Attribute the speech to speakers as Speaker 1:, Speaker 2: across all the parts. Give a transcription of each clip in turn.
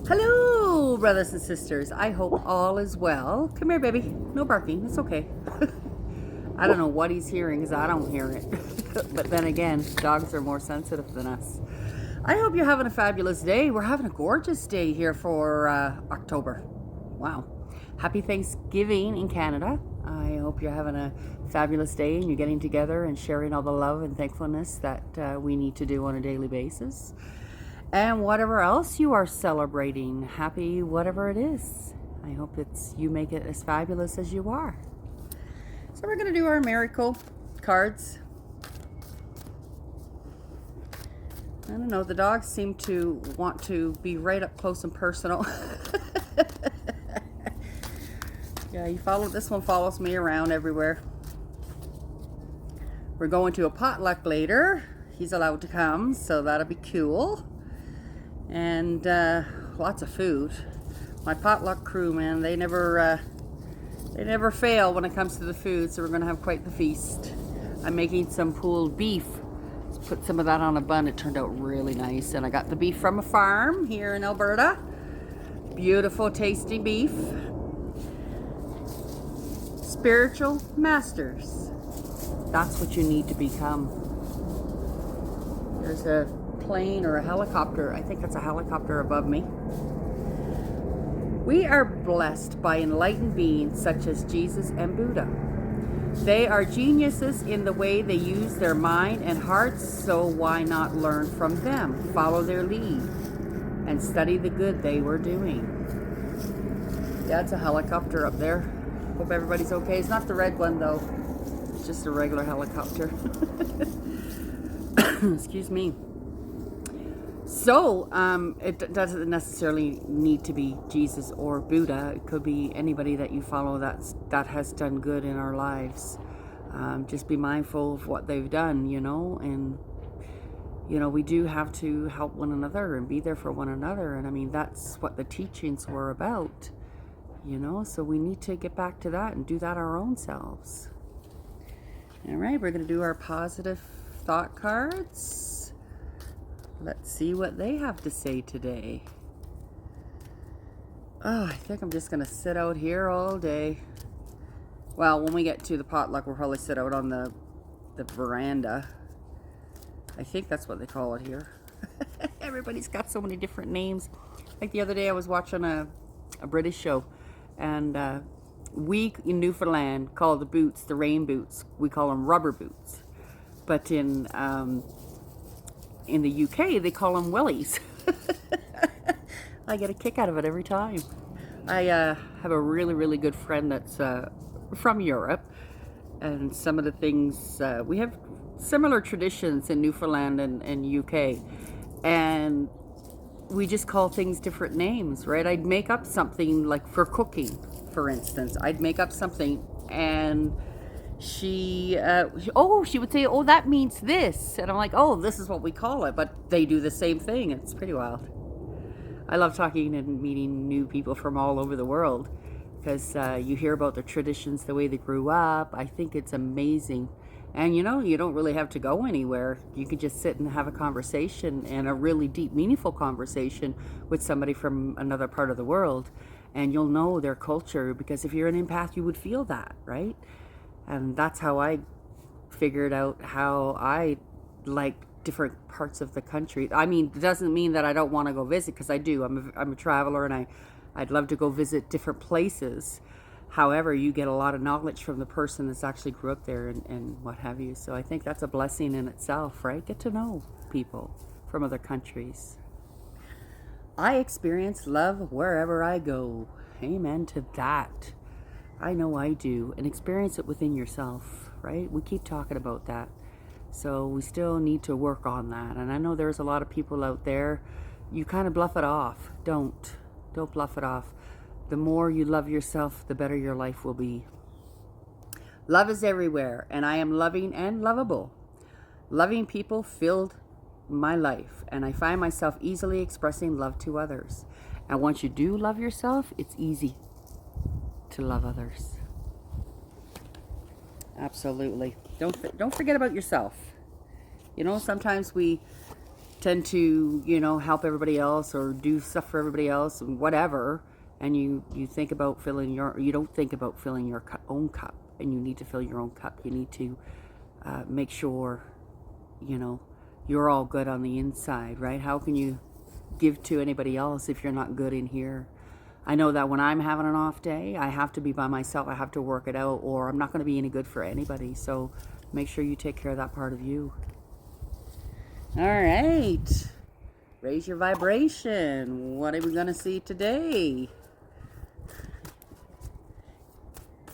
Speaker 1: Hello, brothers and sisters. I hope all is well. Come here, baby. No barking. It's okay. I don't know what he's hearing because I don't hear it. But then again, dogs are more sensitive than us. I hope you're having a fabulous day. We're having a gorgeous day here for October. Wow. Happy Thanksgiving in Canada. I hope you're having a fabulous day and you're getting together and sharing all the love and thankfulness that we need to do on a daily basis. And whatever else you are celebrating, happy whatever it is. I hope you make it as fabulous as you are. So we're going to do our miracle cards. I don't know, the dogs seem to want to be right up close and personal. Yeah, this one follows me around everywhere. We're going to a potluck later. He's allowed to come, so that'll be cool. And lots of food. My potluck crew, man, they never fail when it comes to the food, so we're gonna have quite the feast. I'm making some pulled beef. Let's put some of that on a bun. It turned out really nice, and I got the beef from a farm here in Alberta. Beautiful, tasty beef. Spiritual masters. That's what you need to become. There's a plane or a helicopter. I think that's a helicopter above me. We are blessed by enlightened beings such as Jesus and Buddha. They are geniuses in the way they use their mind and hearts, so why not learn from them, follow their lead, and study the good they were doing. Yeah, it's a helicopter up there. Hope everybody's okay. It's not the red one though. It's just a regular helicopter. Excuse me. So, it doesn't necessarily need to be Jesus or Buddha. It could be anybody that you follow that has done good in our lives. Just be mindful of what they've done, and, we do have to help one another and be there for one another. And I mean, that's what the teachings were about, so we need to get back to that and do that our own selves. All right, we're going to do our positive thought cards. Let's see what they have to say today. Oh, I think I'm just going to sit out here all day. Well, when we get to the potluck, we'll probably sit out on the veranda. I think that's what they call it here. Everybody's got so many different names. Like the other day I was watching a British show, and we in Newfoundland call the boots the rain boots. We call them rubber boots. But in the UK, they call them wellies. I get a kick out of it every time. I have a really, really good friend that's from Europe, and some of the things, we have similar traditions in Newfoundland and UK, and we just call things different names, right? I'd make up something like for cooking, for instance. I'd make up something, and she would say, oh, that means this. And I'm like, oh, this is what we call it. But they do the same thing. It's pretty wild. I love talking and meeting new people from all over the world because you hear about their traditions, the way they grew up. I think it's amazing. And you don't really have to go anywhere. You can just sit and have a conversation, and a really deep, meaningful conversation with somebody from another part of the world. And you'll know their culture, because if you're an empath, you would feel that, right? And that's how I figured out how I like different parts of the country. I mean, it doesn't mean that I don't want to go visit, because I do. I'm a traveler, and I'd love to go visit different places. However, you get a lot of knowledge from the person that's actually grew up there and what have you. So I think that's a blessing in itself, right? Get to know people from other countries. I experience love wherever I go. Amen to that. I know I do, and experience it within yourself, right? We keep talking about that. So we still need to work on that. And I know there's a lot of people out there, you kind of bluff it off. Don't bluff it off. The more you love yourself, the better your life will be. Love is everywhere, and I am loving and lovable. Loving people filled my life, and I find myself easily expressing love to others. And once you do love yourself, it's easy to love others. Absolutely. Don't forget about yourself. Sometimes we tend to, you know, help everybody else or do stuff for everybody else and whatever, and you think about filling you don't think about filling your own cup, and you need to fill your own cup. You need to make sure, you know, you're all good on the inside, right? How can you give to anybody else if you're not good in here? I know that when I'm having an off day, I have to be by myself. I have to work it out, or I'm not going to be any good for anybody. So make sure you take care of that part of you. All right. Raise your vibration. What are we going to see today?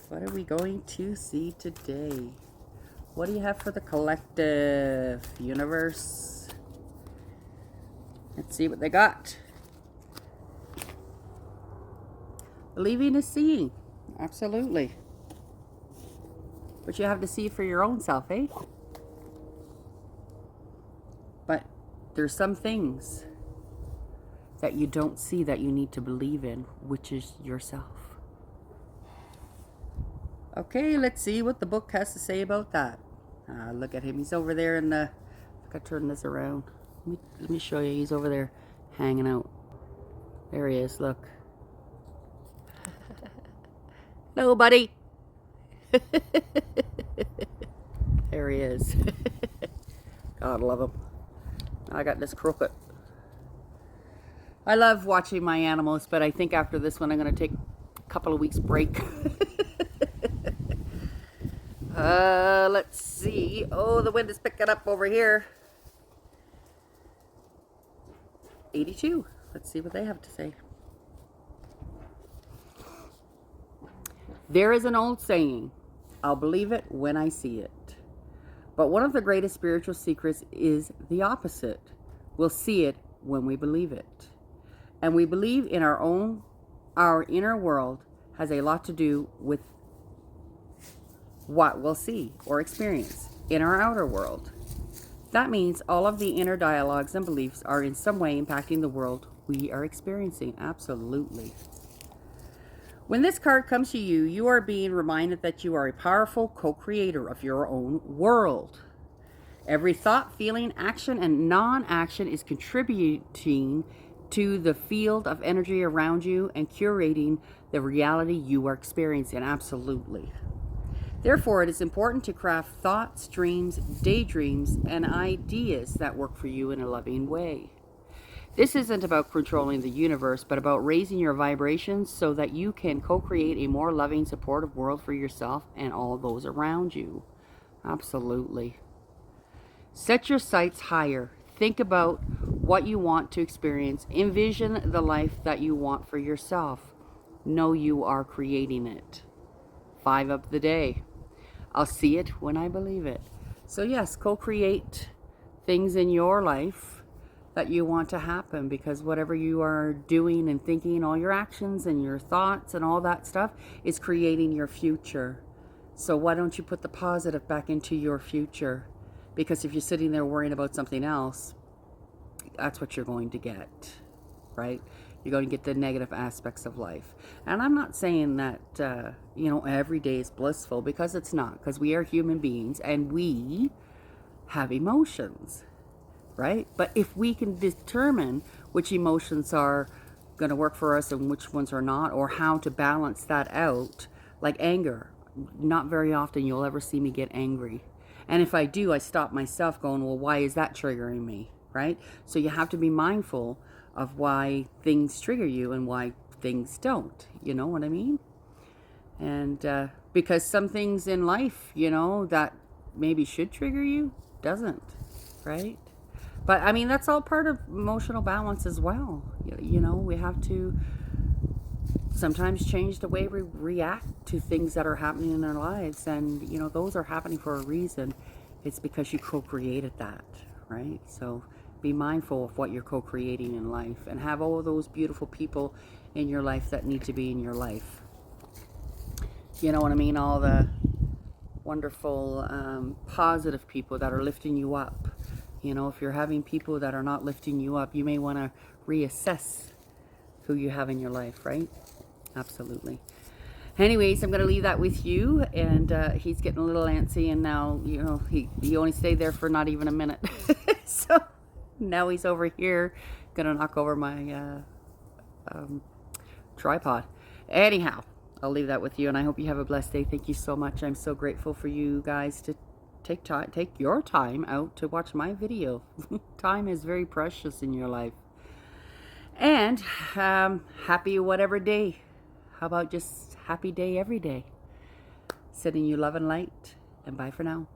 Speaker 1: What are we going to see today? What do you have for the collective, universe? Let's see what they got. Believing is seeing. Absolutely. But you have to see for your own self, eh? But there's some things that you don't see that you need to believe in, which is yourself. Okay, let's see what the book has to say about that. Look at him. He's over there in the... I gotta turn this around. Let me show you. He's over there hanging out. There he is. Look. Hello, buddy. There he is. God love him. I got this crooked. I love watching my animals, but I think after this one I'm going to take a couple of weeks break. Let's see. Oh, the wind is picking up over here. 82. Let's see what they have to say. There is an old saying, I'll believe it when I see it. But one of the greatest spiritual secrets is the opposite. We'll see it when we believe it. And we believe in our inner world has a lot to do with what we'll see or experience in our outer world. That means all of the inner dialogues and beliefs are in some way impacting the world we are experiencing. Absolutely. When this card comes to you, you are being reminded that you are a powerful co-creator of your own world. Every thought, feeling, action, and non-action is contributing to the field of energy around you and curating the reality you are experiencing. Absolutely. Therefore, it is important to craft thoughts, dreams, daydreams, and ideas that work for you in a loving way. This isn't about controlling the universe, but about raising your vibrations so that you can co-create a more loving, supportive world for yourself and all those around you. Absolutely. Set your sights higher. Think about what you want to experience. Envision the life that you want for yourself. Know you are creating it. 5 of the day. I'll see it when I believe it. So yes, co-create things in your life that you want to happen, because whatever you are doing and thinking, all your actions and your thoughts and all that stuff is creating your future. So why don't you put the positive back into your future? Because if you're sitting there worrying about something else, that's what you're going to get, right? You're going to get the negative aspects of life. And I'm not saying that, you know, every day is blissful, because it's not, because we are human beings and we have emotions. Right? But if we can determine which emotions are going to work for us and which ones are not, or how to balance that out, like anger, not very often you'll ever see me get angry. And if I do, I stop myself going, well, why is that triggering me? Right? So you have to be mindful of why things trigger you and why things don't. You know what I mean? And because some things in life, you know, that maybe should trigger you, doesn't. Right? But, I mean, that's all part of emotional balance as well. You know, we have to sometimes change the way we react to things that are happening in our lives. And, you know, those are happening for a reason. It's because you co-created that, right? So be mindful of what you're co-creating in life. And have all of those beautiful people in your life that need to be in your life. You know what I mean? All the wonderful, positive people that are lifting you up. You know, if you're having people that are not lifting you up, you may want to reassess who you have in your life, right? Absolutely. Anyways, I'm going to leave that with you. And he's getting a little antsy, and now, you know, he only stayed there for not even a minute. So Now he's over here, gonna knock over my tripod. Anyhow, I'll leave that with you, and I hope you have a blessed day. Thank you so much. I'm so grateful for you guys to take your time out to watch my video. Time is very precious in your life. And happy whatever day. How about just happy day every day? Sending you love and light, and bye for now.